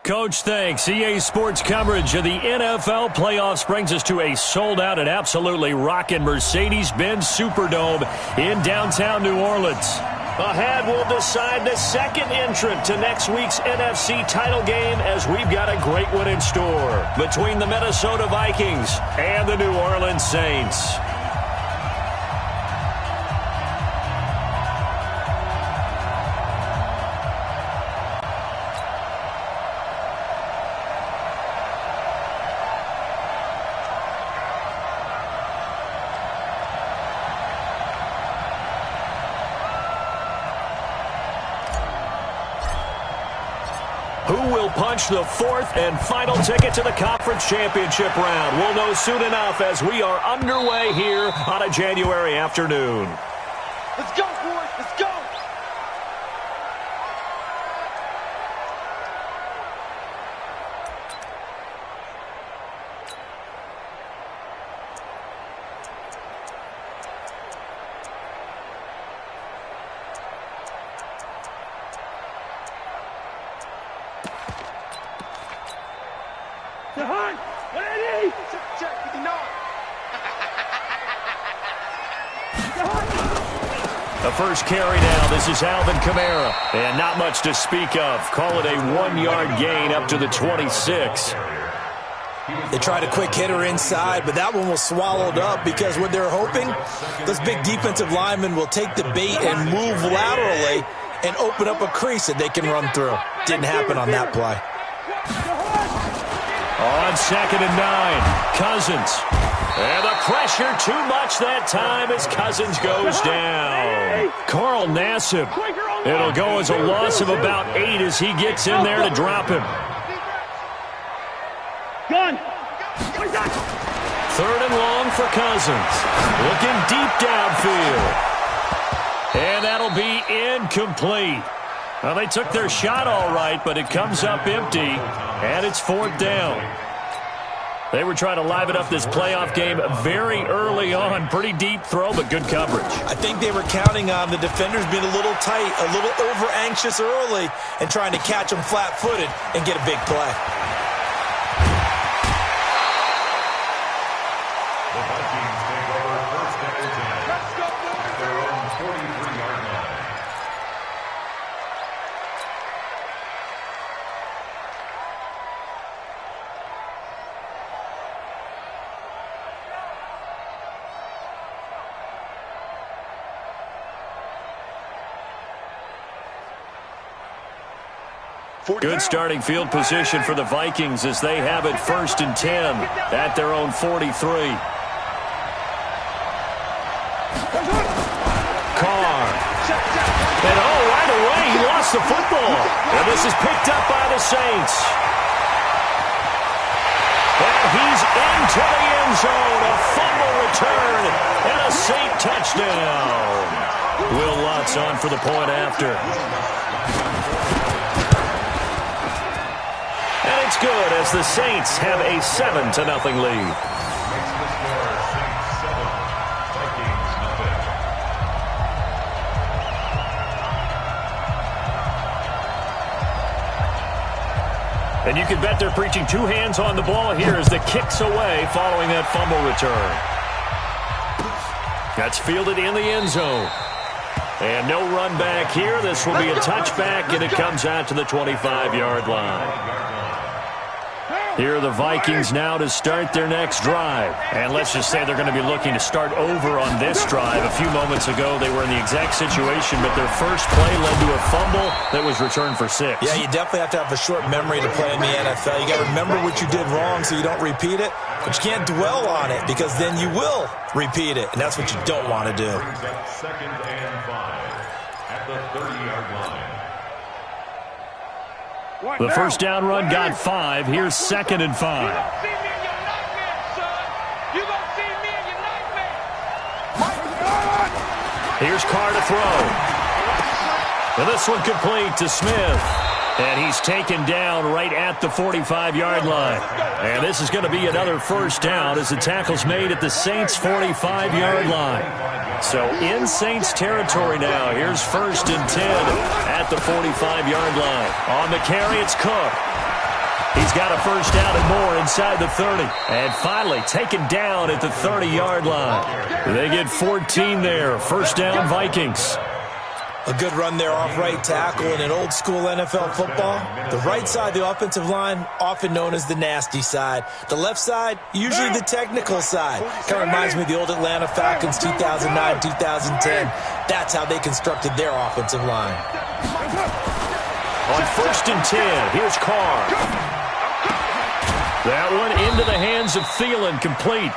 Coach, thanks. EA Sports coverage of the NFL playoffs brings us to a sold-out and absolutely rocking Mercedes-Benz Superdome in downtown New Orleans. Ahead, we'll decide the second entrant to next week's NFC title game as we've got a great one in store between the Minnesota Vikings and the New Orleans Saints. Who will punch the fourth and final ticket to the conference championship round? We'll know soon enough as we are underway here on a January afternoon. Let's go, boys. Let's go. The first carry now, this is Alvin Kamara. And not much to speak of. Call it a 1-yard gain up to the 26. They tried a quick hitter inside, but that one was swallowed up because what they're hoping, those big defensive linemen will take the bait and move laterally and open up a crease that they can run through. Didn't happen on that play. On 2nd and 9, Cousins. And the pressure too much that time as Cousins goes down. Carl Nassib. It'll go as a loss of about 8 as he gets in there to drop him. Gun. 3rd and long for Cousins. Looking deep downfield. And that'll be incomplete. Well, they took their shot all right, but it comes up empty, and it's 4th down. They were trying to liven up this playoff game very early on. Pretty deep throw, but good coverage. I think they were counting on the defenders being a little tight, a little over-anxious early, and trying to catch them flat-footed and get a big play. The Vikings take over 1st and 10 at their own 43-yard line. Good starting field position for the Vikings as they have it 1st and 10 at their own 43. Carr. And right away he lost the football. And this is picked up by the Saints. And he's into the end zone. A fumble return and a Saint touchdown. Will Lutz on for the point after. And it's good as the Saints have a 7-0 lead. And you can bet they're preaching 2 hands on the ball here as the kick's away following that fumble return. That's fielded in the end zone. And no run back here. This will be a touchback, and it comes out to the 25-yard line. Here are the Vikings now to start their next drive. And let's just say they're going to be looking to start over on this drive. A few moments ago, they were in the exact situation, but their first play led to a fumble that was returned for 6. Yeah, you definitely have to have a short memory to play in the NFL. You got to remember what you did wrong so you don't repeat it, but you can't dwell on it because then you will repeat it, and that's what you don't want to do. 2nd and 5 at the 30-yard line. The first down run got 5. Here's 2nd and 5. Here's Carr to throw. And this one complete to Smith. And he's taken down right at the 45-yard line. And this is going to be another first down as the tackle's made at the Saints' 45-yard line. So in Saints territory now. Here's 1st and 10 at the 45-yard line. On the carry, it's Cook. He's got a first down and more inside the 30. And finally taken down at the 30-yard line. They get 14 there. First down, Vikings. A good run there off right tackle in an old-school NFL football. The right side, the offensive line, often known as the nasty side. The left side, usually the technical side. Kind of reminds me of the old Atlanta Falcons 2009, 2010. That's how they constructed their offensive line. On 1st and 10, here's Carr. That one into the hands of Thielen, complete.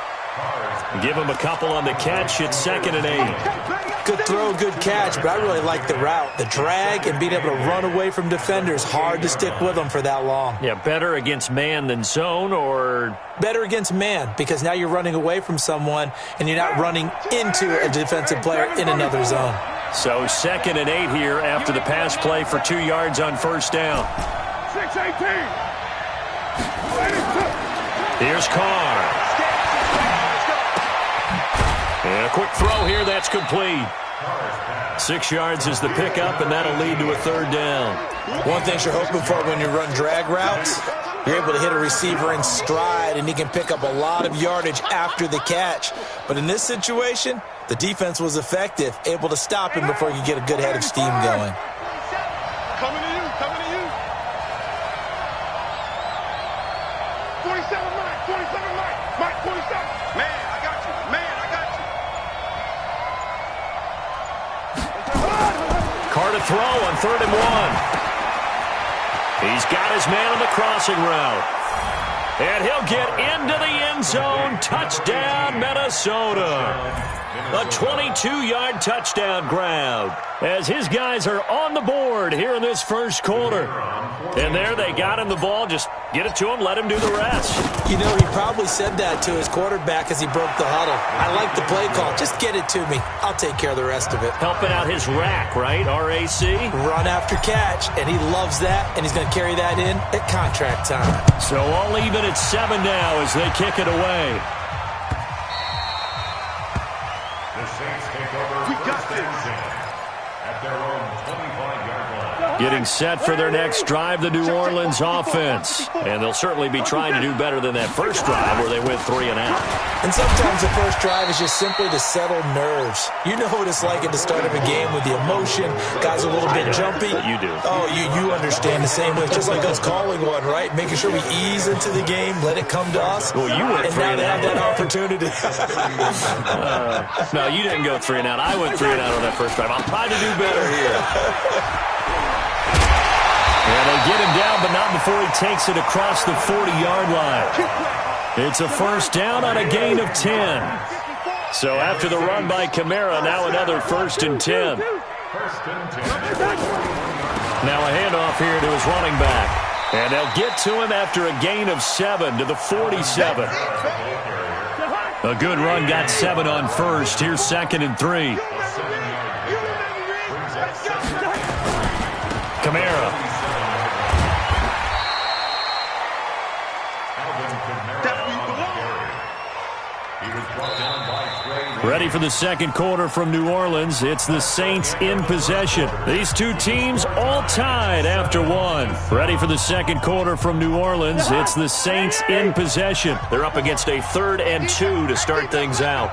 Give him a couple on the catch. It's 2nd and 8. Good throw, good catch, but I really like the route. The drag and being able to run away from defenders, hard to stick with them for that long. Yeah, better against man than zone, or? Better against man, because now you're running away from someone and you're not running into a defensive player in another zone. So 2nd and 8 here after the pass play for 2 yards on first down. 6-18. Here's Carr. And a quick throw here, that's complete. 6 yards is the pickup, and that'll lead to a 3rd down. One thing you're hoping for when you run drag routes, you're able to hit a receiver in stride, and he can pick up a lot of yardage after the catch. But in this situation, the defense was effective, able to stop him before he could get a good head of steam going. Coming to you, coming to you. 47 Mike, 47 Mike, Mike 47. Man, I got you, man, I got you. Carr to throw on 3rd and 1. He's got his man on the crossing route. And he'll get into the end zone. Touchdown, Minnesota. A 22-yard touchdown grab as his guys are on the board here in this first quarter. And there they got him the ball. Just get it to him, let him do the rest. You know, he probably said that to his quarterback as he broke the huddle. I like the play call. Just get it to me. I'll take care of the rest of it. Helping out his rack, right? R-A-C? Run after catch, and he loves that, and he's going to carry that in at contract time. So all even at 7 now as they kick it away. The Saints take over first and 10 at their own 25-yard line. Getting set for their next drive, the New Orleans offense. And they'll certainly be trying to do better than that first drive where they went 3 and out. And sometimes the first drive is just simply to settle nerves. You know what it's like at the start of a game with the emotion. Guys are a little bit jumpy. You do. Oh, you understand the same way. It's just like us calling one, right? Making sure we ease into the game, let it come to us. Well, you went and 3 now and they out. have that opportunity. No, you didn't go 3 and out. I went 3 and out on that first drive. I'll try to do better here. And they get him down, but not before he takes it across the 40-yard line. It's a first down on a gain of 10. So after the run by Kamara, now another 1st and 10. Now a handoff here to his running back. And they'll get to him after a gain of 7 to the 47. A good run, got 7 on first. Here's 2nd and 3. Kamara. Ready for the second quarter from New Orleans. It's the Saints in possession. These two teams all tied after 1. Ready for the second quarter from New Orleans. It's the Saints in possession. They're up against a 3rd and 2 to start things out.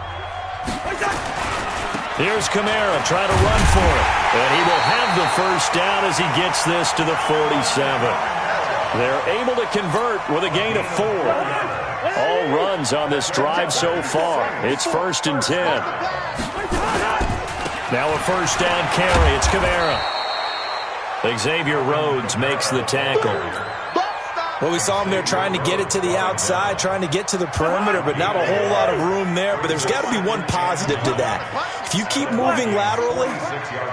Here's Kamara trying to run for it. And he will have the first down as he gets this to the 47. They're able to convert with a gain of 4. All runs on this drive so far. It's 1st and 10. Now a first down carry. It's Kamara. Xavier Rhodes makes the tackle. Well, we saw him there trying to get it to the outside, trying to get to the perimeter, but not a whole lot of room there. But there's got to be one positive to that. If you keep moving laterally,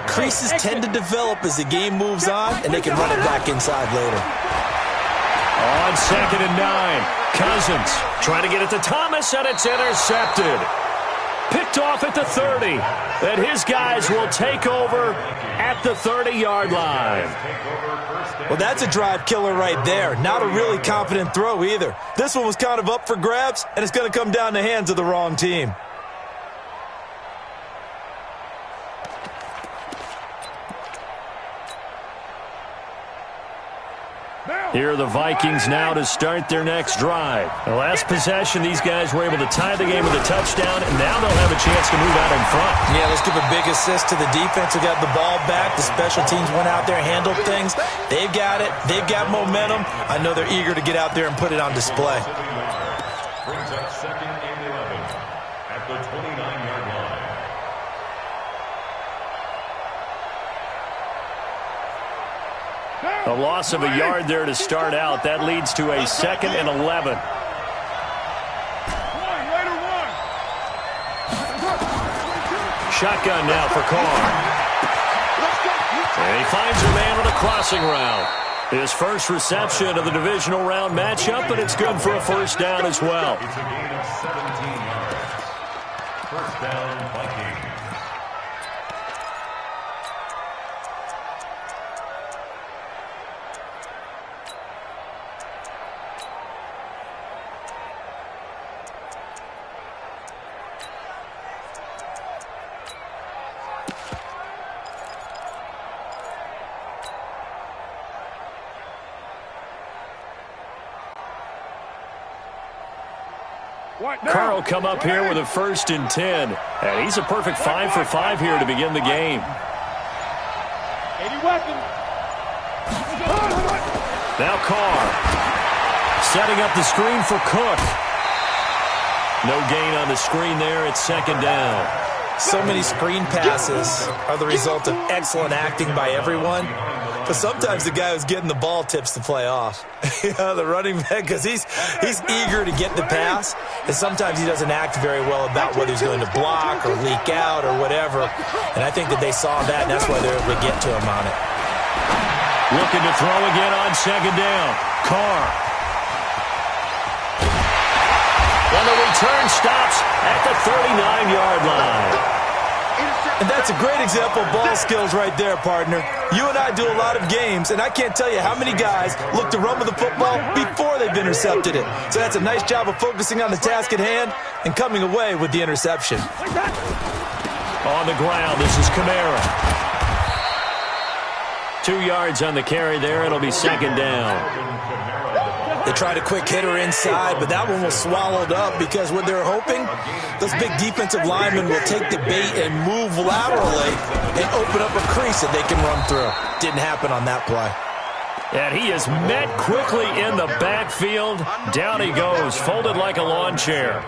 creases tend to develop as the game moves on, and they can run it back inside later. On 2nd and 9, Cousins trying to get it to Thomas, and it's intercepted. Picked off at the 30, and his guys will take over at the 30-yard line. Well, that's a drive killer right there. Not a really confident throw either. This one was kind of up for grabs, and it's going to come down the hands of the wrong team. Here are the Vikings now to start their next drive. The last possession, these guys were able to tie the game with a touchdown, and now they'll have a chance to move out in front. Yeah, let's give a big assist to the defense who got the ball back. The special teams went out there, handled things. They've got it. They've got momentum. I know they're eager to get out there and put it on display. Brings up 2nd and 11 at the 29-yard line. A loss of a yard there to start out. That leads to a 2nd and 11. Shotgun now for Carr. And he finds a man on a crossing route. His first reception of the divisional round matchup, but it's good for a first down as well. It's a gain of 17 yards. First down, Vikings. Carr will come up here with a 1st and 10. And he's a perfect 5 for 5 here to begin the game. Now Carr setting up the screen for Cook. No gain on the screen there. It's 2nd down. So many screen passes are the result of excellent acting by everyone. But sometimes the guy who's getting the ball tips the play off. The running back, because he's eager to get the pass, and sometimes he doesn't act very well about whether he's going to block or leak out or whatever. And I think that they saw that, and that's why they're able to get to him on it. Looking to throw again on 2nd down. Carr. And the return stops at the 39-yard line. And that's a great example of ball skills right there, partner. You and I do a lot of games, and I can't tell you how many guys look to run with the football before they've intercepted it. So that's a nice job of focusing on the task at hand and coming away with the interception. On the ground, this is Kamara. 2 yards on the carry there. It'll be 2nd down. They tried a quick hitter inside, but that one was swallowed up because what they're hoping, those big defensive linemen will take the bait and move laterally and open up a crease that they can run through. Didn't happen on that play. And he is met quickly in the backfield. Down he goes, folded like a lawn chair.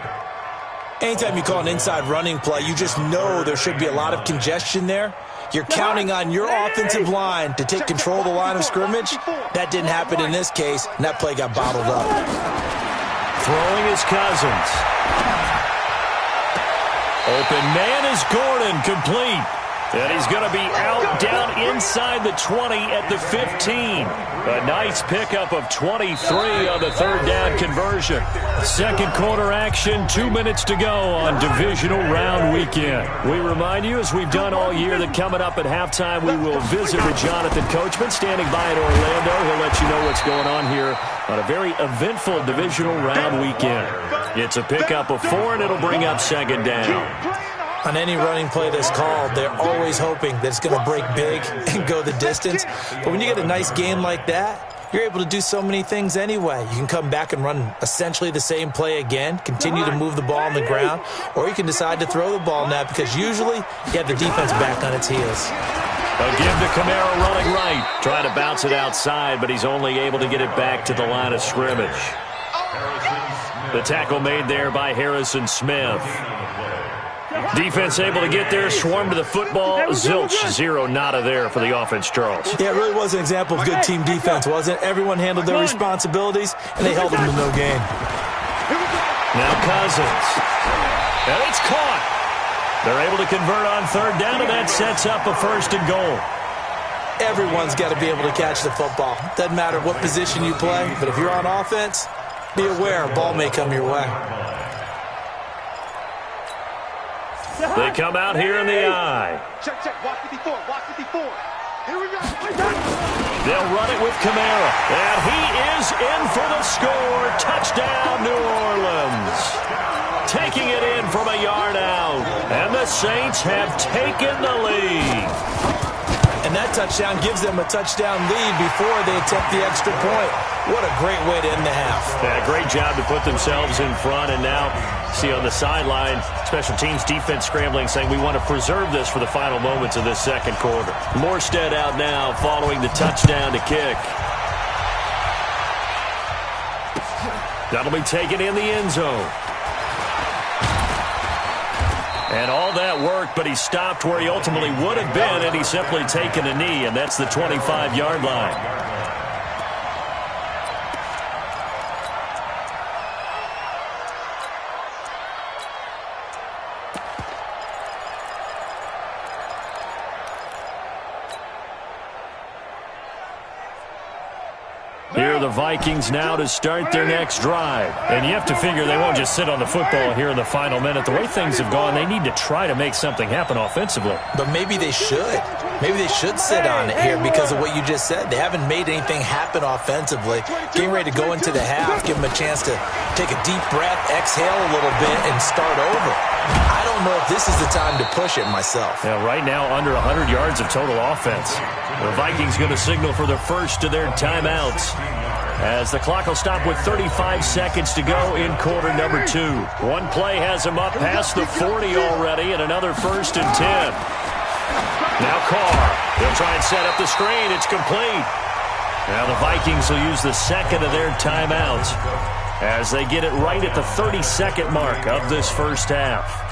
Anytime you call an inside running play, you just know there should be a lot of congestion there. You're counting on your offensive line to take control of the line of scrimmage. That didn't happen in this case, and that play got bottled up. Throwing his Cousins. Open man is Gordon, complete. And he's going to be out down inside the 20 at the 15. A nice pickup of 23 on the 3rd down conversion. 2nd quarter action, 2 minutes to go on divisional round weekend. We remind you, as we've done all year, that coming up at halftime, we will visit with Jonathan Coachman standing by in Orlando. He'll let you know what's going on here on a very eventful divisional round weekend. It's a pickup of 4, and it'll bring up 2nd down. On any running play that's called, they're always hoping that it's going to break big and go the distance. But when you get a nice game like that, you're able to do so many things anyway. You can come back and run essentially the same play again, continue to move the ball on the ground, or you can decide to throw the ball now because usually you have the defense back on its heels. A give to Kamara running right. Trying to bounce it outside, but he's only able to get it back to the line of scrimmage. The tackle made there by Harrison Smith. Defense able to get there, swarm to the football. Zilch, 0 nada there for the offense, Charles. Yeah, it really was an example of good team defense, wasn't it? Everyone handled their responsibilities, and they held them to no gain. Now Cousins. And it's caught. They're able to convert on 3rd down, and that sets up a 1st and goal. Everyone's got to be able to catch the football. Doesn't matter what position you play, but if you're on offense, be aware a ball may come your way. They come out here in the eye. Check, watch 54, watch 54. Here we go. They'll run it with Kamara. And he is in for the score. Touchdown, New Orleans. Taking it in from a yard out. And the Saints have taken the lead. And that touchdown gives them a touchdown lead before they attempt the extra point. What a great way to end the half. Yeah, great job to put themselves in front, and now see on the sideline, special teams defense scrambling, saying we want to preserve this for the final moments of this second quarter. Morstead out now following the touchdown to kick. That'll be taken in the end zone. And all that worked, but he stopped where he ultimately would have been, and he's simply taken a knee, and that's the 25-yard line. Here are the Vikings now to start their next drive. And you have to figure they won't just sit on the football here in the final minute. The way things have gone, they need to try to make something happen offensively. But maybe they should. Maybe they should sit on it here because of what you just said. They haven't made anything happen offensively. Getting ready to go into the half, give them a chance to take a deep breath, exhale a little bit, and start over. I don't know if this is the time to push it myself. Yeah, right now under 100 yards of total offense. The Vikings going to signal for the first of their timeouts, as the clock will stop with 35 seconds to go in quarter number 2. One play has him up past the 40 already, and another 1st and 10. Now Carr. He'll try and set up the screen. It's complete. Now the Vikings will use the second of their timeouts as they get it right at the 30-second mark of this first half.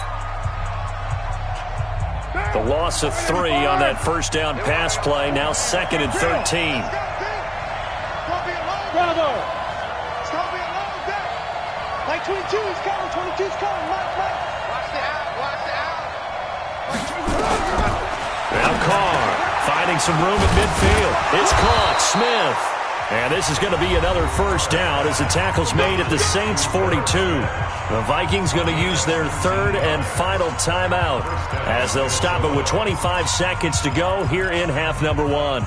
The loss of 3 on that first down pass play. Now 2nd and 13. Bravo! It's going to be a long day. Like 22 is coming. 22 is coming. Mike. Watch the out. Watch the out. Now Carr finding some room at midfield. It's caught. Smith. And this is going to be another first down as the tackle's made at the Saints' 42. The Vikings going to use their third and final timeout as they'll stop it with 25 seconds to go here in half number 1.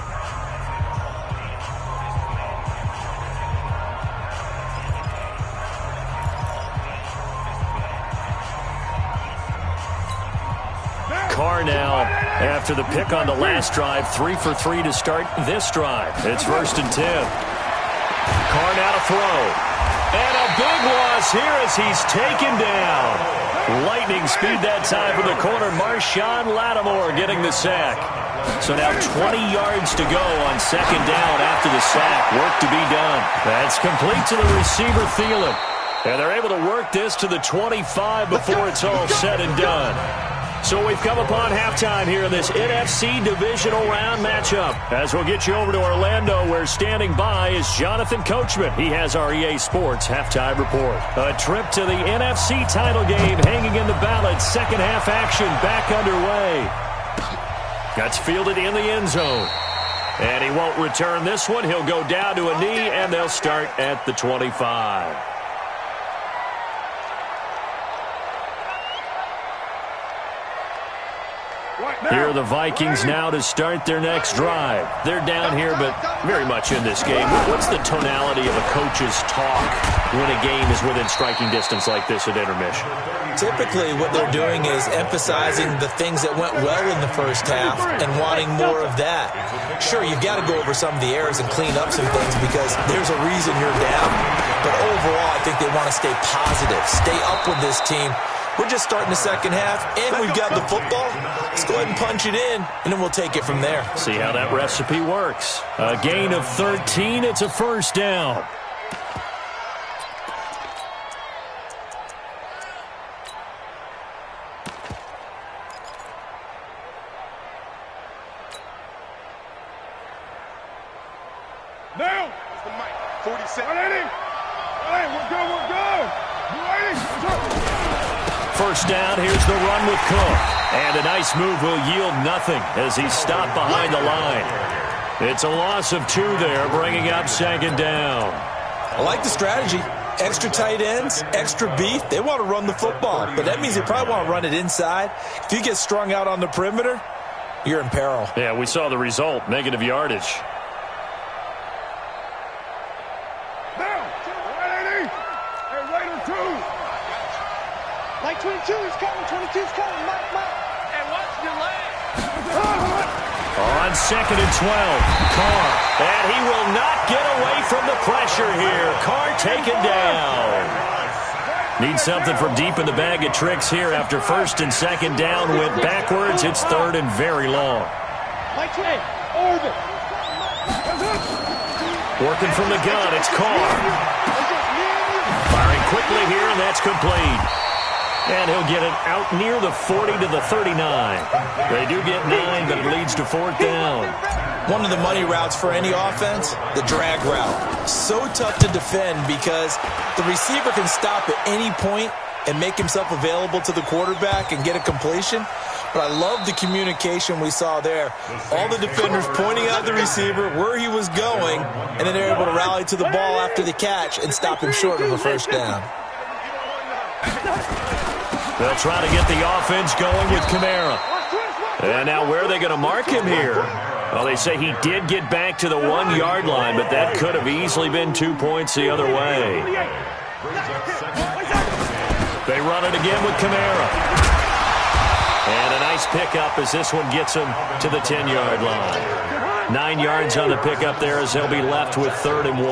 Carr now, after the pick on the last drive, 3 for 3 to start this drive. It's 1st and 10. Carr now to throw. And a big loss here as he's taken down. Lightning speed that time for the corner. Marshawn Lattimore getting the sack. So now 20 yards to go on 2nd down after the sack. Work to be done. That's complete to the receiver, Thielen. And they're able to work this to the 25 before it's all said and done. So we've come upon halftime here in this NFC divisional round matchup. As we'll get you over to Orlando, where standing by is Jonathan Coachman. He has our EA Sports halftime report. A trip to the NFC title game hanging in the balance. Second half action back underway. That's fielded in the end zone. And he won't return this one. He'll go down to a knee, and they'll start at the 25. Here are the Vikings now to start their next drive. They're down here, but very much in this game. What's the tonality of a coach's talk when a game is within striking distance like this at intermission? Typically, what they're doing is emphasizing the things that went well in the first half and wanting more of that. Sure, you've got to go over some of the errors and clean up some things because there's a reason you're down. But overall, I think they want to stay positive, stay up with this team. We're just starting the second half, and we've got the football. Let's go ahead and punch it in, and then we'll take it from there. See how that recipe works. A gain of 13. It's a first down. Now, it's the mic. 47. Hey, we're good. First down, here's the run with Cook. And a nice move will yield nothing as he's stopped behind the line. It's a loss of 2 there, bringing up 2nd down. I like the strategy. Extra tight ends, extra beef. They want to run the football, but that means they probably want to run it inside. If you get strung out on the perimeter, you're in peril. Yeah, we saw the result, negative yardage. Like 22 is coming. 22 is coming. Mike. And watch your leg. On 2nd and 12, Carr. And he will not get away from the pressure here. Carr taken down. Needs something from deep in the bag of tricks here after 1st and 2nd down. Went backwards. It's 3rd and very long. Working from the gun, it's Carr. Firing quickly here, and that's complete. And he'll get it out near the 40 to the 39. They do get 9, but it leads to 4th down. One of the money routes for any offense, the drag route. So tough to defend because the receiver can stop at any point and make himself available to the quarterback and get a completion. But I love the communication we saw there. All the defenders pointing out the receiver, where he was going, and then they're able to rally to the ball after the catch and stop him short of a 1st down. They'll try to get the offense going with Kamara. And now where are they going to mark him here? Well, they say he did get back to the 1-yard line, but that could have easily been 2 points the other way. They run it again with Kamara. And a nice pickup as this one gets him to the 10-yard line. 9 yards on the pickup there as they'll be left with 3rd and 1.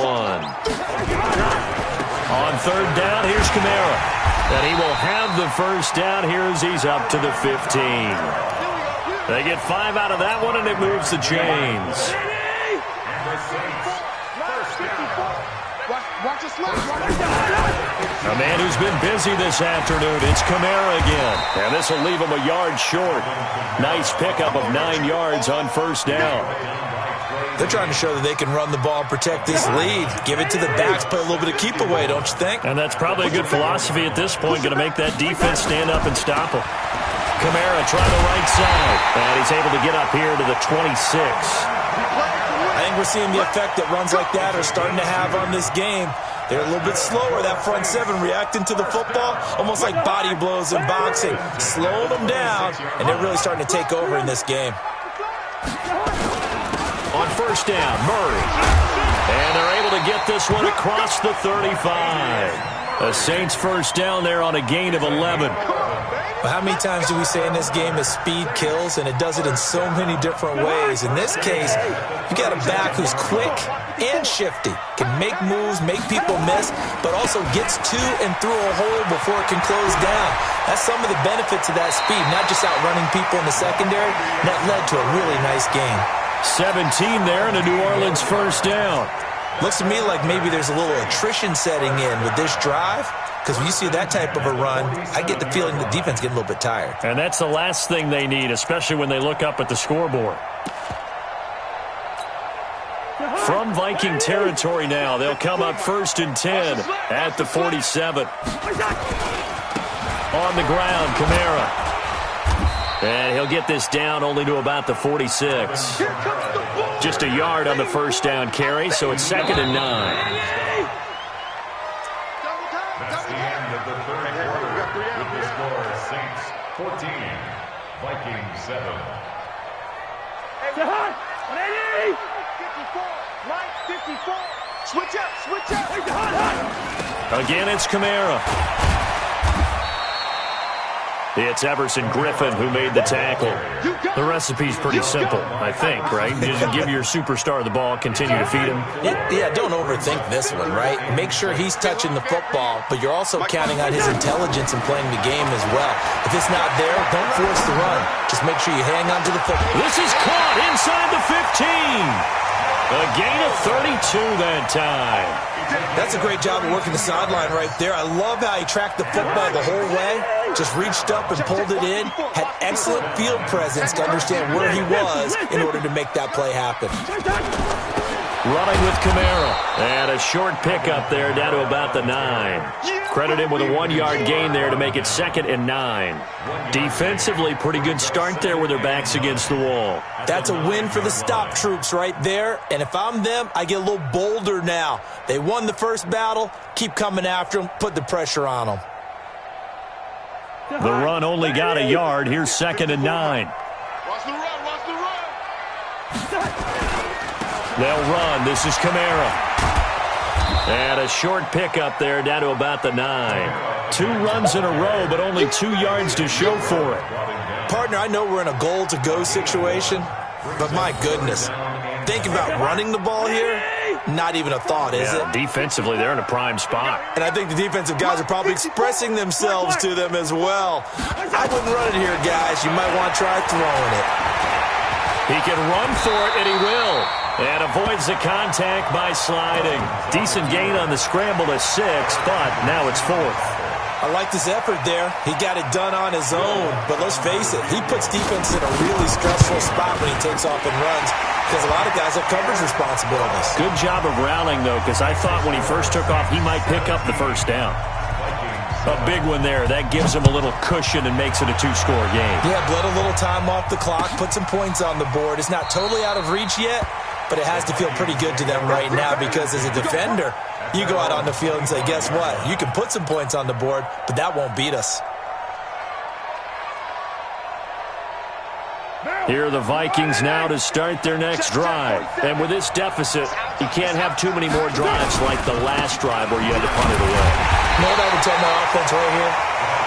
On 3rd down, here's Kamara. And he will have the 1st down here as he's up to the 15. They get 5 out of that one, and it moves the chains. A man who's been busy this afternoon, it's Kamara again. And this will leave him a yard short. Nice pickup of 9 yards on 1st down. They're trying to show that they can run the ball and protect this lead. Give it to the backs, play a little bit of keep away, don't you think? And that's probably a good philosophy at this point, going to make that defense stand up and stop them. Kamara trying the right side, and he's able to get up here to the 26. I think we're seeing the effect that runs like that are starting to have on this game. They're a little bit slower, that front 7 reacting to the football, almost like body blows in boxing, slowing them down, and they're really starting to take over in this game. On 1st down, Murray. And they're able to get this one across the 35. The Saints 1st down there on a gain of 11. But how many times do we say in this game that speed kills, and it does it in so many different ways? In this case, you got a back who's quick and shifty, can make moves, make people miss, but also gets to and through a hole before it can close down. That's some of the benefits of that speed, not just outrunning people in the secondary. And that led to a really nice game. 17 there and a New Orleans 1st down. Looks to me like maybe there's a little attrition setting in with this drive, because when you see that type of a run, I get the feeling the defense getting a little bit tired. And that's the last thing they need, especially when they look up at the scoreboard. From Viking territory now, they'll come up 1st and 10 at the 47. On the ground, Kamara. And he'll get this down only to about the 46. Just a yard on the 1st down carry, so it's 2nd and 9. That's the end of the 3rd quarter with the score Saints 14, Vikings 7. 180! 54! Switch up! Again, it's Kamara. It's Everson Griffin who made the tackle. The recipe's pretty simple, I think, right? Just give your superstar the ball, continue to feed him. Yeah, don't overthink this one, right? Make sure he's touching the football, but you're also counting on his intelligence in playing the game as well. If it's not there, don't force the run. Just make sure you hang on to the football. This is caught inside the 15. A gain of 32 that time. That's a great job of working the sideline right there. I love how he tracked the football the whole way. Just reached up and pulled it in. Had excellent field presence to understand where he was in order to make that play happen. Running with Kamara. And a short pickup there down to about the 9. Credit him with a 1-yard gain there to make it 2nd and 9. Defensively, pretty good start there with their backs against the wall. That's a win for the stop troops right there. And if I'm them, I get a little bolder now. They won the first battle. Keep coming after them. Put the pressure on them. The run only got a yard. Here's 2nd and 9. Watch the run. They'll run. This is Kamara. And a short pickup there down to about the 9. 2 runs in a row, but only 2 yards to show for it. Partner, I know we're in a goal-to-go situation. But my goodness, think about running the ball here. Not even a thought, is it? Defensively, they're in a prime spot. And I think the defensive guys are probably expressing themselves to them as well. I wouldn't run it here, guys. You might want to try throwing it. He can run for it, and he will. And avoids the contact by sliding. Decent gain on the scramble to 6, but now it's 4th. I like this effort there. He got it done on his own. But let's face it, he puts defense in a really stressful spot when he takes off and runs, because a lot of guys have coverage responsibilities. Good job of rallying, though, because I thought when he first took off, he might pick up the first down. A big one there. That gives him a little cushion and makes it a 2-score game. Yeah, bled a little time off the clock, put some points on the board. It's not totally out of reach yet, but it has to feel pretty good to them right now, because as a defender, you go out on the field and say, guess what? You can put some points on the board, but that won't beat us. Here are the Vikings now to start their next drive. And with this deficit, you can't have too many more drives like the last drive where you had to punt it away. You know what I would tell my offense right here?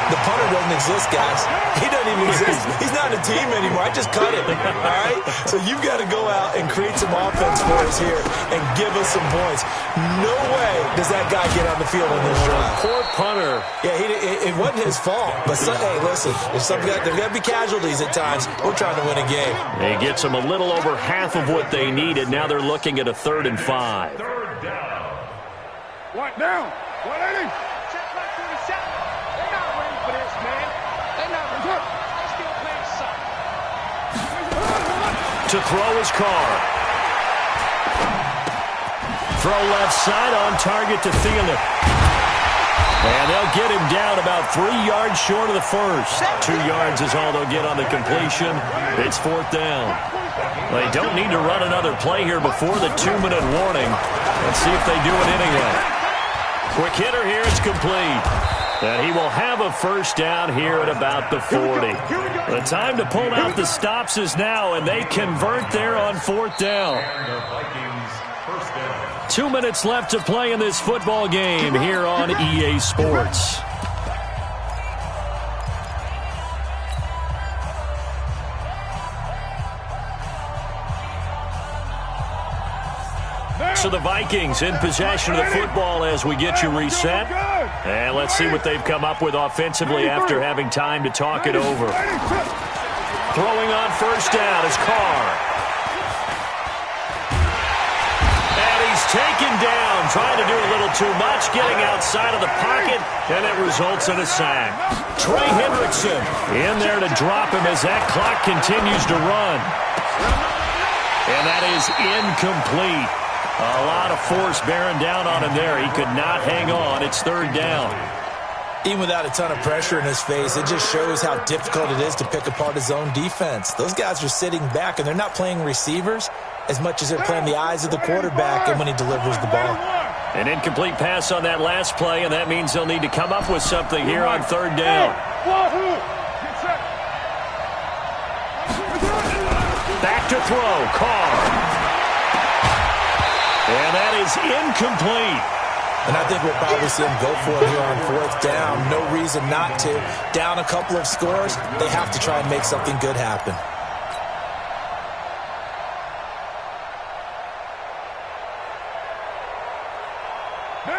The punter doesn't exist, guys. He doesn't even exist. He's not a team anymore. I just cut him, all right? So you've got to go out and create some offense for us here and give us some points. No way does that guy get on the field on this drive. Poor punter. Yeah, it wasn't his fault. But, hey, listen, there's got to be casualties at times. We're trying to win a game. He gets them a little over half of what they needed. Now they're looking at a 3rd and 5. Third down. What down? 180. Check back 47. They're not ready for this, man. They're not ready. They're still playing suck. To throw his car. Throw left side on target to Thielen. And they'll get him down about 3 yards short of the first. 2 yards is all they'll get on the completion. It's 4th down. They don't need to run another play here before the 2-minute warning. Let's see if they do it anyway. Quick hitter here, it's complete. And he will have a first down here at about the 40. The time to pull out the stops is now, and they convert there on 4th down. 2 minutes left to play in this football game here on EA Sports. So the Vikings in possession of the football as we get you reset. And let's see what they've come up with offensively after having time to talk it over. Throwing on first down is Carr. And he's taken down, trying to do a little too much, getting outside of the pocket, and it results in a sack. Trey Hendrickson in there to drop him as that clock continues to run. And that is incomplete. A lot of force bearing down on him there. He could not hang on. It's 3rd down. Even without a ton of pressure in his face, it just shows how difficult it is to pick apart his own defense. Those guys are sitting back, and they're not playing receivers as much as they're playing the eyes of the quarterback and when he delivers the ball. An incomplete pass on that last play, and that means they'll need to come up with something here on 3rd down. Back to throw. Carr. And that is incomplete. And I think we'll probably see him go for it here on 4th down. No reason not to. Down a couple of scores, they have to try and make something good happen.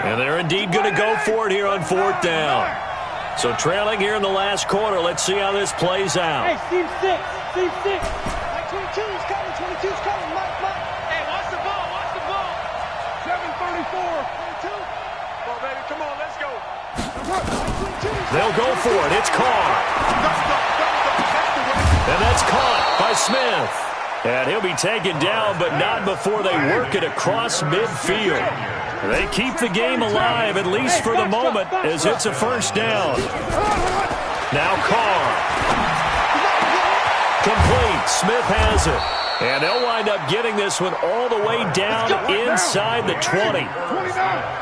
And they're indeed going to go for it here on 4th down. So trailing here in the last quarter. Let's see how this plays out. Hey, Steve 6. Steve 6. Like 22 is coming. 22 is coming. Mike. Hey, watch the ball. Watch the ball. 7:34. 22. Come on, baby. Come on. Let's go. They'll go for it. It's Carr. And that's caught by Smith. And he'll be taken down, but not before they work it across midfield. They keep the game alive, at least for the moment, as it's a first down. Now Carr. Complete. Smith has it. And they'll wind up getting this one all the way down inside the 20.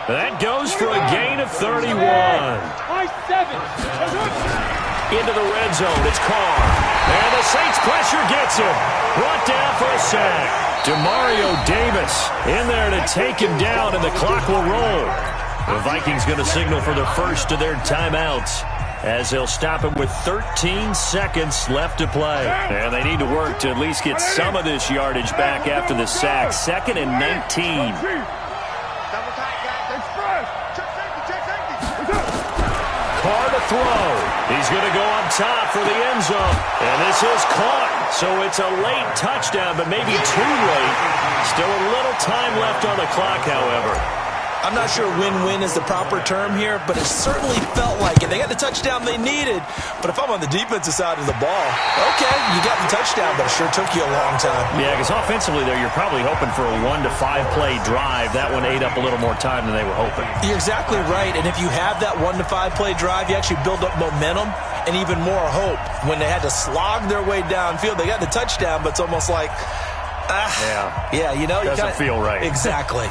That goes for a gain of 31. Into the red zone. It's Carr. And the Saints pressure gets him. Brought down for a sack. Demario Davis in there to take him down, and the clock will roll. The Vikings going to signal for the first of their timeouts. as they'll stop him with 13 seconds left to play. And they need to work to at least get some of this yardage back after the sack. 2nd and 19. Carr to throw. He's going to go up top for the end zone. And this is caught. So it's a late touchdown, but maybe too late. Still a little time left on the clock, however. I'm not sure win-win is the proper term here, but it certainly felt like it. They got the touchdown they needed, but if I'm on the defensive side of the ball, okay, you got the touchdown, but it sure took you a long time. Yeah, because offensively there, you're probably hoping for a 1 to 5 play drive. That one ate up a little more time than they were hoping. You're exactly right, and if you have that 1 to 5 play drive, you actually build up momentum and even more hope. When they had to slog their way downfield, they got the touchdown, but it's almost like, yeah, you know, doesn't feel right. Exactly.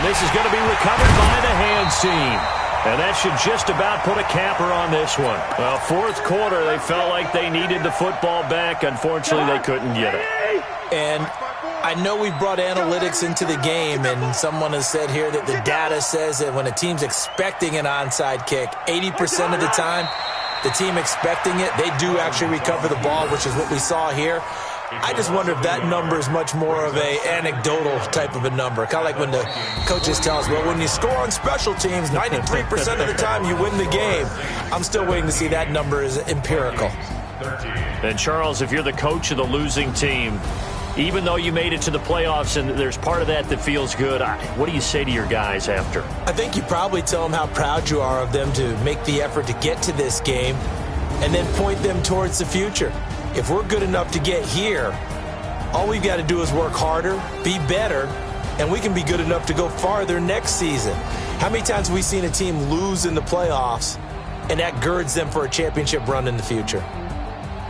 This is going to be recovered by the hands team. And that should just about put a capper on this one. Well, 4th quarter, they felt like they needed the football back. Unfortunately, they couldn't get it. And I know we've brought analytics into the game, and someone has said here that the data says that when a team's expecting an onside kick, 80% of the time, the team expecting it, they do actually recover the ball, which is what we saw here. I just wonder if that number is much more of a anecdotal type of a number. Kind of like when the coaches tell us, well, when you score on special teams, 93% of the time you win the game. I'm still waiting to see that number is empirical. And, Charles, if you're the coach of the losing team, even though you made it to the playoffs and there's part of that that feels good, what do you say to your guys after? I think you probably tell them how proud you are of them to make the effort to get to this game and then point them towards the future. If we're good enough to get here, all we've got to do is work harder, be better, and we can be good enough to go farther next season. How many times have we seen a team lose in the playoffs, and that girds them for a championship run in the future?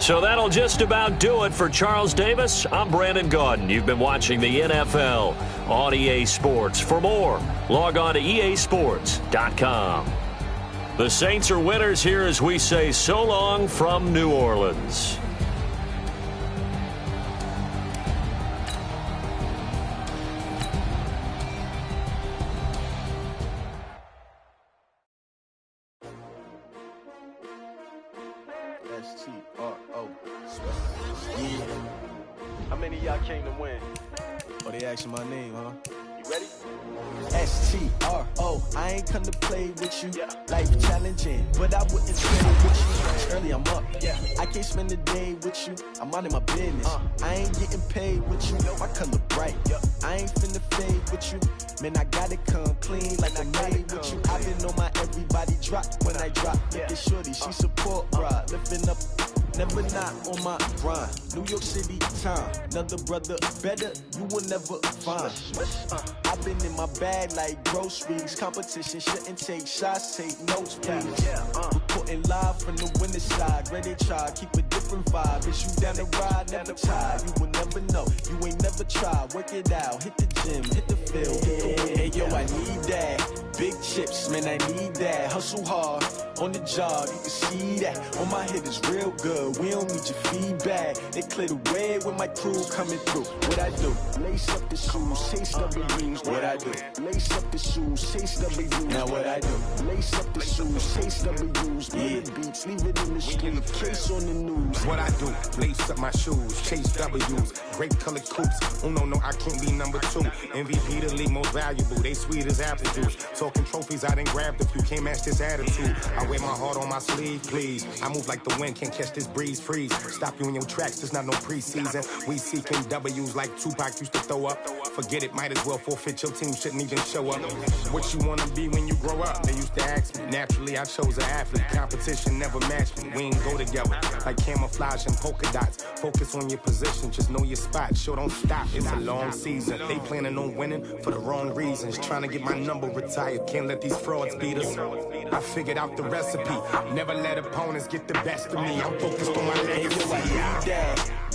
So that'll just about do it for Charles Davis. I'm Brandon Gaudin. You've been watching the NFL on EA Sports. For more, log on to easports.com. The Saints are winners here as we say so long from New Orleans. S-T-R-O. Yeah. How many of y'all came to win? Oh, they asking my name, huh? You ready? S-T-R-O. I ain't come to play with you. Life challenging, but I wouldn't trade with you. Early I'm up. I can't spend the day with you. I'm minding my business. I ain't getting paid with you. My color bright. I ain't finna fade with you. Man, I gotta come clean like I made with you. I been on my everybody drop when I drop. Look at shorty, she support, bruh. Lifting up, never not on my grind. New York City time, another brother better, you will never find. I've been in my bag like groceries. Competition shouldn't take shots, take notes, please. Reporting live from the winning side. Ready to try, keep a different vibe. Is you down the ride, never tired. You will never know, you ain't never tried. Work it out, hit the gym, hit the field. Hey yo, I need that. Big chips, man, I need that. Hustle hard, on the job, you can see that. On my head is real good, we don't need your feedback. They clear the way when my crew coming through. What I do? Lace up the shoes, chase W's. What I do? Lace up the shoes, chase W's. Now what I do? Lace up the shoes, chase W's. Yeah, beats, leave it in the street, case on the news. What I do? Lace up my shoes, chase W's. Great colored coops. Oh no, I can't be number 2. MVP the league most valuable. They sweet as apple juice. Talking trophies, I done grabbed a few. Can't match this attitude. I wear my heart on my sleeve, please. I move like the wind, can't catch this breeze, freeze. Stop you in your tracks, there's not no preseason. We seeking W's like Tupac used to throw up. Forget it, might as well forfeit. Your team shouldn't even show up. What you wanna be when you grow up? They used to ask me. Naturally, I chose an athlete. Competition never matched me. We ain't go together like camouflage and polka dots. Focus on your position, just know your spot. Sure, don't stop. It's a long season. They planning on winning for the wrong reasons. Trying to get my number retired. Can't let these frauds beat us. I figured out the recipe. Never let opponents get the best of me. I'm focused on my legacy.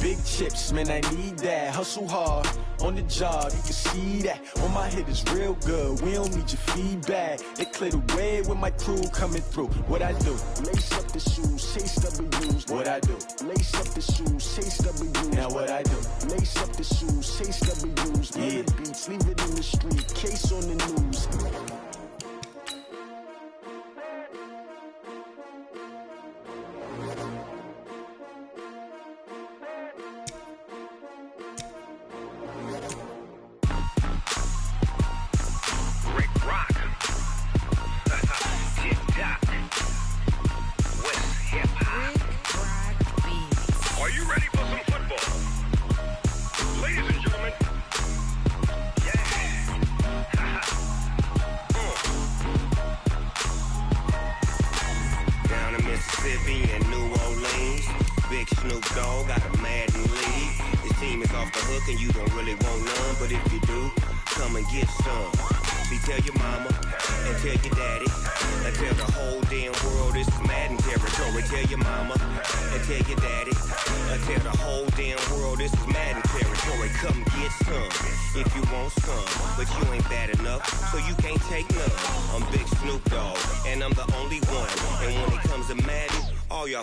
Big chips, man, I need that. Hustle hard on the job, you can see that. On my head is real good, we don't need your feedback. They clear the way with my crew coming through. What I do? Lace up the shoes, chase W's. What I do? Lace up the shoes, chase W's. Now what I do? Lace up the shoes, chase W's. Yeah. The beats, leave it in the street, case on the news.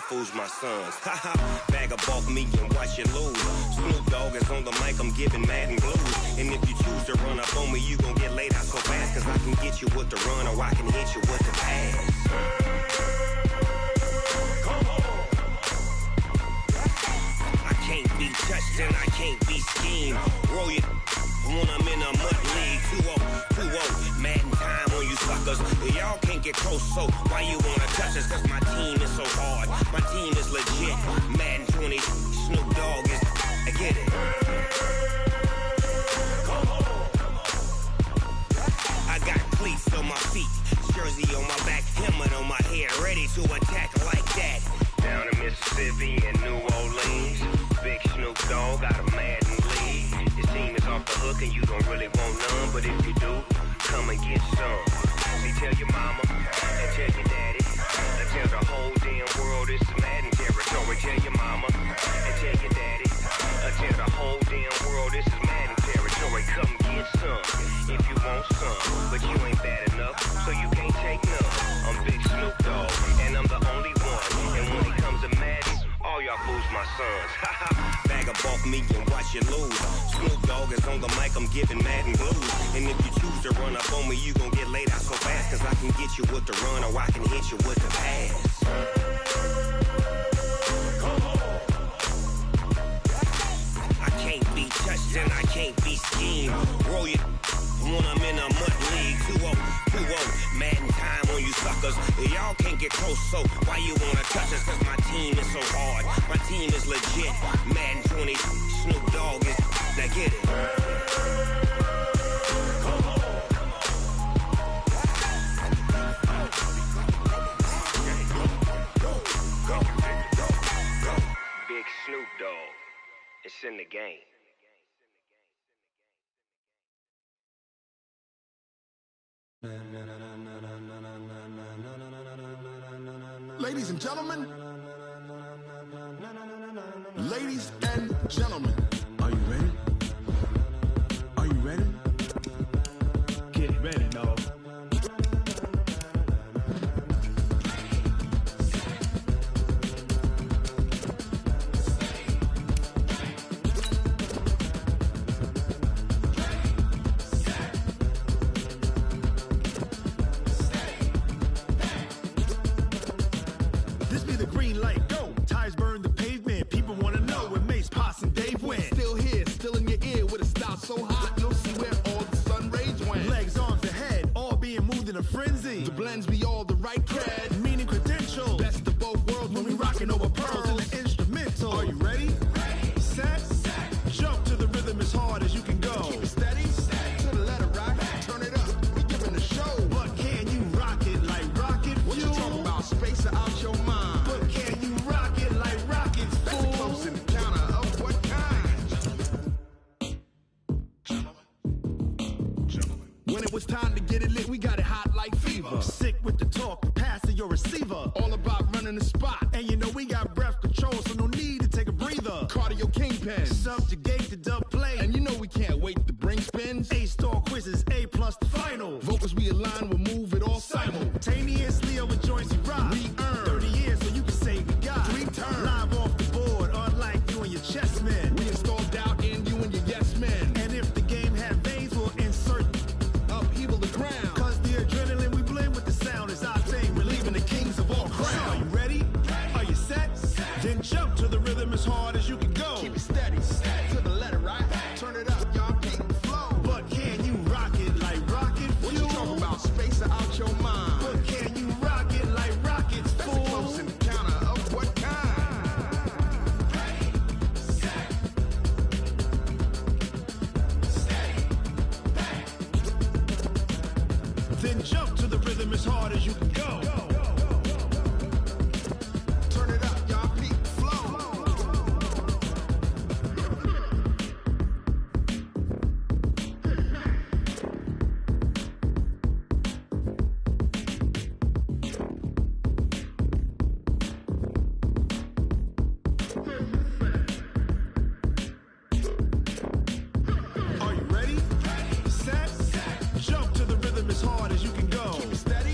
Fools my sons. Haha, bag of bulk me and watch you lose. Snoop Dogg is on the mic, I'm giving Madden blues. And if you choose to run up on me, you gon' get laid out so fast. Cause I can get you with the run or I can hit you with the pass. Come on. I can't be touched and I can't be schemed. Roll you when I'm in a mud league. 2-0, Madden time on you suckers. Y'all can't get close, so why you wanna touch us? Cause my team is so hard. My team is legit. Madden 20, Snoop Dogg is. I get it. Come on. I got cleats on my feet, jersey on my back, helmet on my head, ready to attack like that. Down in Mississippi and New Orleans, big Snoop Dogg got a Madden lead. Your team is off the hook and you don't really want none, but if you do, come and get some. See, tell your mama and tell your daddy. And tell the whole damn world it's Madden territory. Tell your mama and tell your daddy. And tell the whole damn world this is Madden territory. Come get some if you want some, but you ain't bad enough, so you can't take none. I'm Big Snoop Dogg, and I'm the only one. And when it comes to Madden, all y'all fools my sons. Bag of bulk me and watch you lose. Snoop Dogg is on the mic, I'm giving Madden blues. And if you choose to run up on me, you gon' get laid out so fast. Cause I can get you with the run or I can hit you with the pass. Come on. I can't be touched and I can't be schemed. Roll you when I'm in a mud league. 2-0, Madden time on you suckers. Y'all can't get close, so why you wanna touch us? Cause my team is so hard. My team is legit. Madden 20, Snoop Dogg is. Now get it. Come on. Go. Big Snoop Dogg. It's in the game. Ladies and gentlemen, ladies and gentlemen, are you ready? Are you ready? Get ready, dog. So hot, you'll see where all the sun rays went. Legs, arms, the head, all being moved in a frenzy. The blends be all the right cred, meaning credentials. Best of both worlds when we rockin' over pearls in the instrumental. Are you ready? Ready. Set. Jump to the rhythm as hard as you can go. Keep it steady. To the letter right. Turn it up. We giving the show. But can you rock it like rocket fuel? What you talking about? Space out your mind. But can you rock it like rockets, fool? That's a close encounter of what kind? When it was time to get it lit, we got it hot like fever. Sick with the talk, pass to your receiver. All about running the spot. And you know we got breath control, so no need to take a breather. Cardio king pen. Subjugate the dub play. And you know we can't wait to bring spins. A-star quizzes, A+ the final. Vocals we align, we'll move it all simultaneously over joints we rock. We earn 30 years so you can say we got 3 turns. Live off the board, unlike you and your chess men. We install doubt in you and your yes men. And if the game had veins, we'll insert upheaval the ground. Cause the adrenaline we blend with the sound is our thing, relieving the kings of all crowns. So are you ready? Are you set? Then jump to the rhythm as hard as you can go. Keep it steady, to the letter, right? Turn it up, y'all, keep the flow. But can you rock it like rocket fuel? What you talking about? Space out your mind. But can you rock it like rockets, fool? That's close in the counter of what kind? Ready, set, steady, back. Then jump to the rhythm as hard as you can go. Turn it up, y'all, keep the flow. Are you ready? Set, jump to the rhythm as hard as you can go. Keep it steady,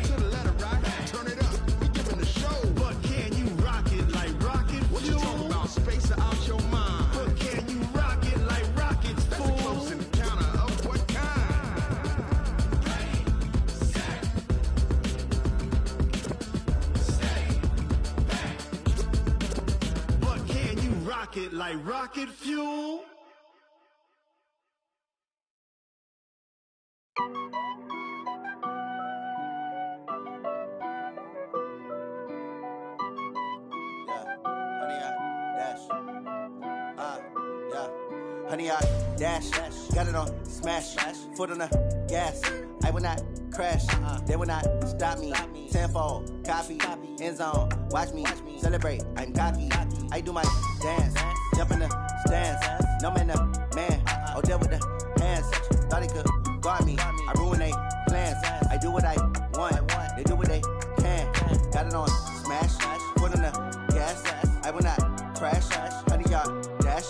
to the letter, right? Turn it up, we giving the show. But can you rock it like rocket fuel? What you talking about? Space out your mind. But can you rock it like rockets, fool? That's close in the counter of what kind? Ready, set, steady, back. But can you rock it like rocket fuel? Honey, I dash, got it on smash, foot on the gas. I will not crash, they will not stop me. Tenfold, copy, end zone, watch me celebrate. I'm cocky, I do my dance, jump in the stands. No man, man, oh there with the hands. Thought he could guard me, I ruin they plans. I do what I want, they do what they can. Got it on smash, foot on the gas. I will not crash, honey, y'all dash,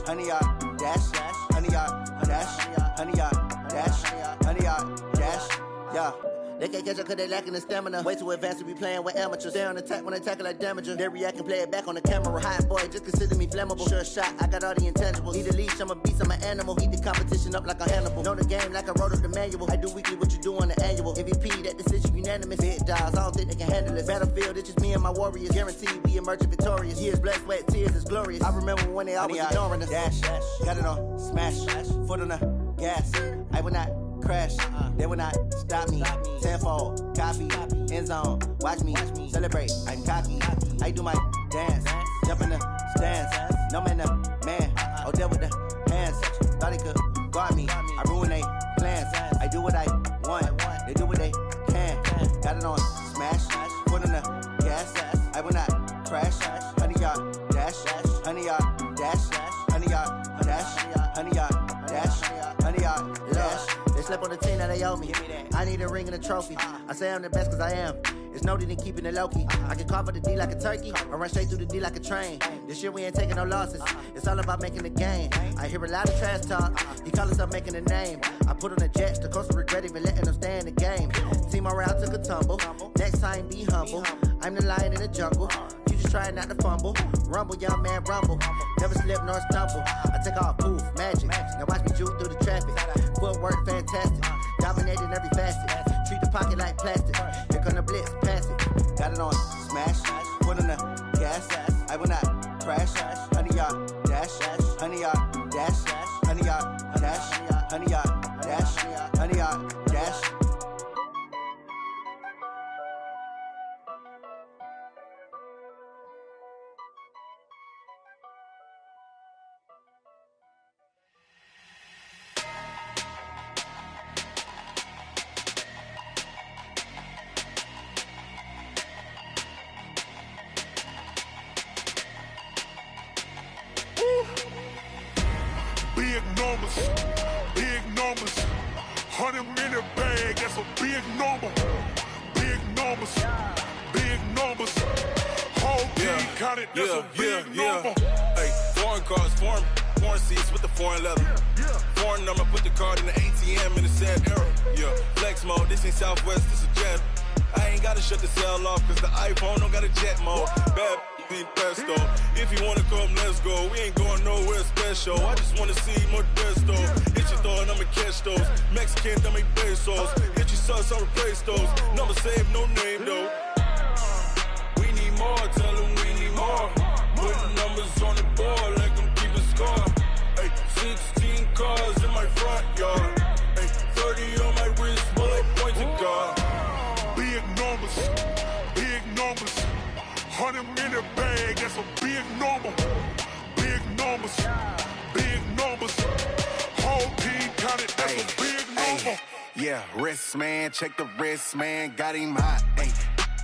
honey, y'all dash, honey, y'all dash, honey, y'all dash, honey, y'all dash, yeah. They can't catch up cause they lacking the stamina. Way too advanced to be playing with amateurs. Stay on attack when I tackle like damager. They react and play it back on the camera. Hot boy, just consider me flammable. Sure shot, I got all the intangibles. Need a leash, I'm a beast, I'm an animal. Eat the competition up like a Hannibal. Know the game like I wrote up the manual. I do weekly what you do on the annual. MVP, that decision unanimous. Big dogs, I don't think they can handle it. Battlefield, it's just me and my warriors. Guaranteed we emerge victorious. Years, blood, sweat, tears, is glorious. I remember when they always ignoring us. Dash, got it on smash, foot on the gas. I will not crash, they will not stop me. Tenfold, copy, end zone, watch me celebrate. I'm cocky, I do my dance, jump in the stands. No man, man, oh there with the hands. Thought he could guard me, I ruin they plans. I do what I want, they do what they can. Got it on smash, foot on the gas. I will not crash, honey, y'all dash, honey, y'all dash, honey, y'all dash, honey, y'all dash, honey, y'all dash. They slept on the team that they owe me. I need a ring and a trophy. I say I'm the best cause I am. It's no need in keeping it low-key. I can carve up the D like a turkey or run straight through the D like a train. This year we ain't taking no losses. It's all about making the game. I hear a lot of trash talk. He call himself making a name. I put on the Jets. The coach will regret even letting them stay in the game. Team morale took a tumble. Next time be humble. I'm the lion in the jungle. You just trying not to fumble. Rumble, young man, rumble. Never slip nor stumble. I take off, poof, magic. Now watch me juke through the traffic. Footwork fantastic. Dominating every facet. Treat the pocket like plastic. Here come the blitz, pass it. Got it on smash. Foot on the gas. I will not crash. Honey, y'all dash. Honey, y'all dash. Honey, y'all dash. Honey, y'all dash. Honey, y'all dash. Big numbers, 100-minute bag, that's a big number. Big numbers, whole team counted, that's a big number. Hey, foreign cars, foreign seats with the foreign leather. Foreign number, put the card in the ATM in the sad era. Yeah, flex mode, this ain't Southwest, this a jet. I ain't gotta shut the cell off, cause the iPhone don't got a jet mode. Bad ain't pesto. If you wanna come, let's go. We ain't going nowhere special. I just wanna see more Modesto. Hit your thought, I'ma catch those. Mexican, don't make pesos. Hit your sus, I'll replace those. Number saved, no name though. We need more, tell them we need more. Putting numbers on the board like I'm keeping score. Ay, 16 cars in my front yard. Ay, 30 on my wrist while I point to God. Big numbers, big numbers. 100 minute bag, that's a big number. Big numbers, big numbers. Whole team counted, that's a big number. Yeah, wrist man, check the wrist man, got him hot. Ay,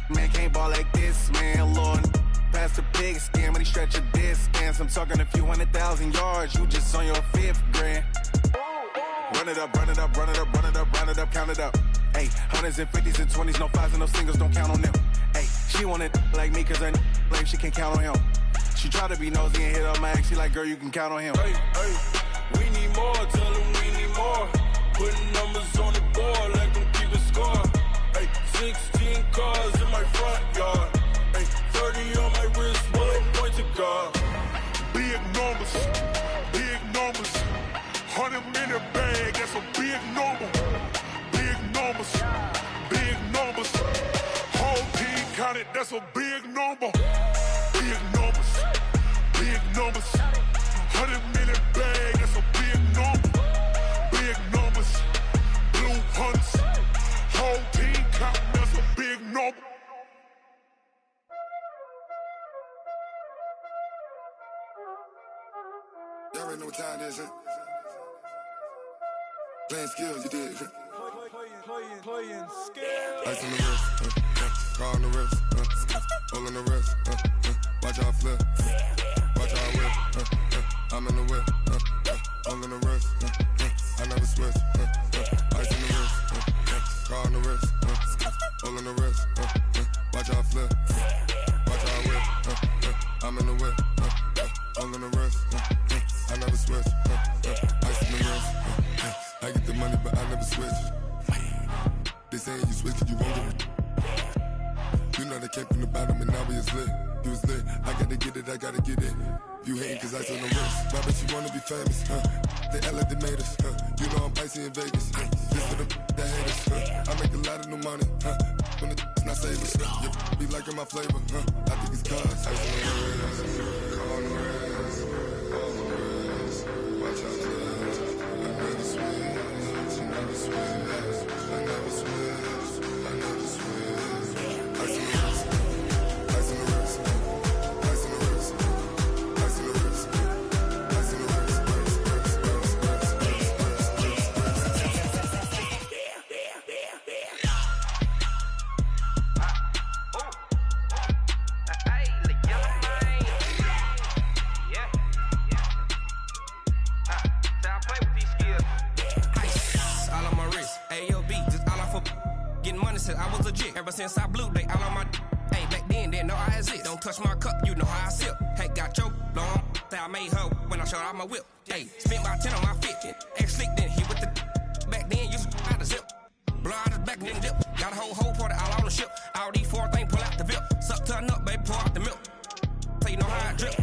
man can't ball like this, man. Lord, past the big skin, but he stretch a distance. I'm talking a few 100,000 yards, you just on your 5th grand. Run it up, run it up, run it up, run it up, run it up, count it up. Ay, 100s and 50s and 20s, no 5s and no singles, don't count on them. Ay, she want it like me, cause her like she can't count on him. She try to be nosy and hit up my ex, she like, girl, you can count on him. Hey, hey, we need more, tell them we need more. Putting numbers on the board like I'm keeping score. Hey, 16 cars in my front yard. Hey, 30 on my wrist while I point to God. Big numbers, big numbers. 100 minute bag, that's a big number. Big numbers, big numbers. Whole team counted, that's a big number. Big numbers, big numbers. 100 minute bag, that's a big number. Big numbers, blue hunts. Whole team counting, that's a big number. Y'all already know what time it is, huh? Playing skills, you did. Playing skills. Ice on the wrist, car on the wrist, hole in the wrist, watch how I flip, watch how I whip, I'm in the whip, hole in the wrist, I never switch, ice on the wrist, car on the wrist, hole in the wrist, watch how I flip, watch how I whip, I'm in the whip, hole in the wrist, I never switch, ice on the wrist, I get the money but I never switch. They saying you switch cause you won't get it. You know they came from the bottom and now we is lit. You was lit, I gotta get it, I gotta get it. You hating cause ice on the wrist. Why bet you wanna be famous, They act like they made us, You know I'm icy in Vegas, Just for the that hate us, I make a lot of new money, When it's not savings, You be liking my flavor, I think it's cause ice on the wrist, on the wrist, on the wrist. Watch out, I never switch, I never switch. I never switch, I never switch. Ice in the wrist, ice in the wrist, ice in the wrist, ice in the wrist, ice in the wrist, I was legit. Ever since I blew, they all on my Hey, back then, didn't know I exist. Don't touch my cup, you know how I sip. Hey, got choked, long. Say I made her when I showed out my whip. Hey, spent my 10 on my 50. Ex-slick, then hit with the back then, used to out the zip. Blow out his back, then dip. Got a whole party all on the ship. All these 4 things, pull out the VIP. Suck to a nut, baby, pour out the milk. So you know how I drip.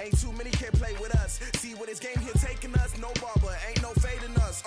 Ain't too many can play with us. See where this game here taking us? No barber, ain't no fading us.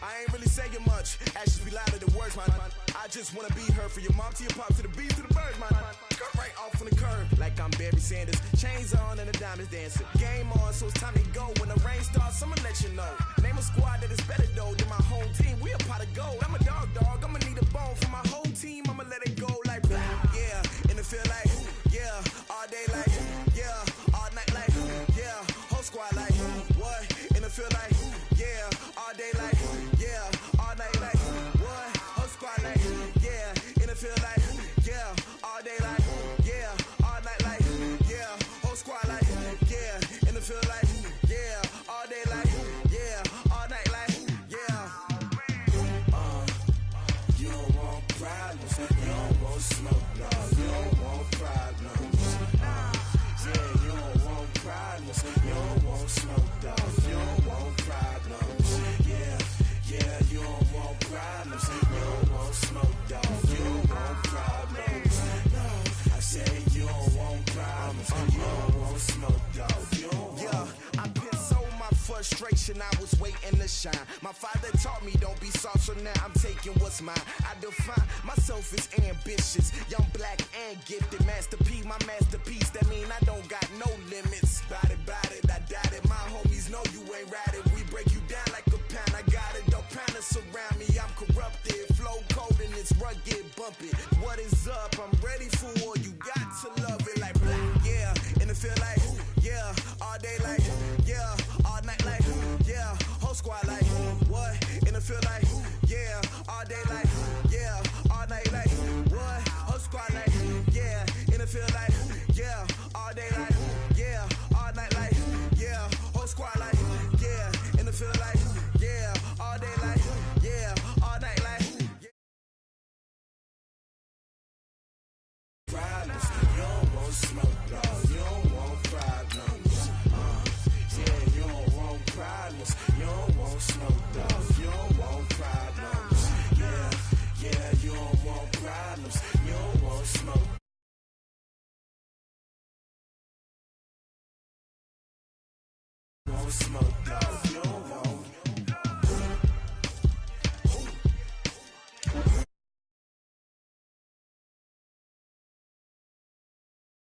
I ain't really saying much. Actions be louder than words, man. I just wanna be heard, for your mom to your pop to the beat to the birds, man. Cut right off on the curb like I'm Barry Sanders. Chains on and the diamonds dancing. Game on, so it's time to go. When the rain starts, I'ma let you know. Name a squad that is better though than my home team. We a pot of gold. I'm a dog. I'ma need a bone for my whole team. I'ma let it go like yeah. And it feel like yeah. All day like yeah. All night like yeah. Whole squad like what? And it feel like yeah. All day like yeah. All night like what? Whole squad like yeah. And it feel like yeah. All day like yeah. All night like yeah. Whole squad like yeah. And it feel like yeah. All day like yeah. All night like yeah. You don't want problems. You don't want smoke, dog. You don't want problems. Yeah, you don't want problems. You don't want smoke, dog. You don't want problems. Yeah, you don't want problems. You don't want smoke, dog. You don't want problems. No, I say you don't want problems. You don't want smoke, dog. You don't want. I pissed so my frustration, I was waiting to shine. My father taught me don't be soft, so now I'm taking what's mine. I define myself as ambitious, young, black, and gifted. Master P, my masterpiece, that mean I don't got no limits. Bout it, I doubt it. My homies know you ain't ride it. We break you down like a pound. I got it, don't pound it surround me. I'm corrupted, flow cold and it's rugged, bump it. What is up? I'm ready for war. You got to love it like yeah. And it feel like yeah. All day like yeah. All night like yeah. Whole squad like what? And it feel like yeah. All day like yeah. All night like what? Whole squad like yeah. And it feel like yeah. All day like yeah. All night like yeah. Whole squad like yeah. And it feel like yeah. All day like yeah. All night like yeah. Problems. You don't want smoke, dog. You don't want problems. Yeah, you don't want problems. You don't want smoke, dog. You don't want problems. Yeah, you don't want problems. You don't want smoke. Want smoke, dog.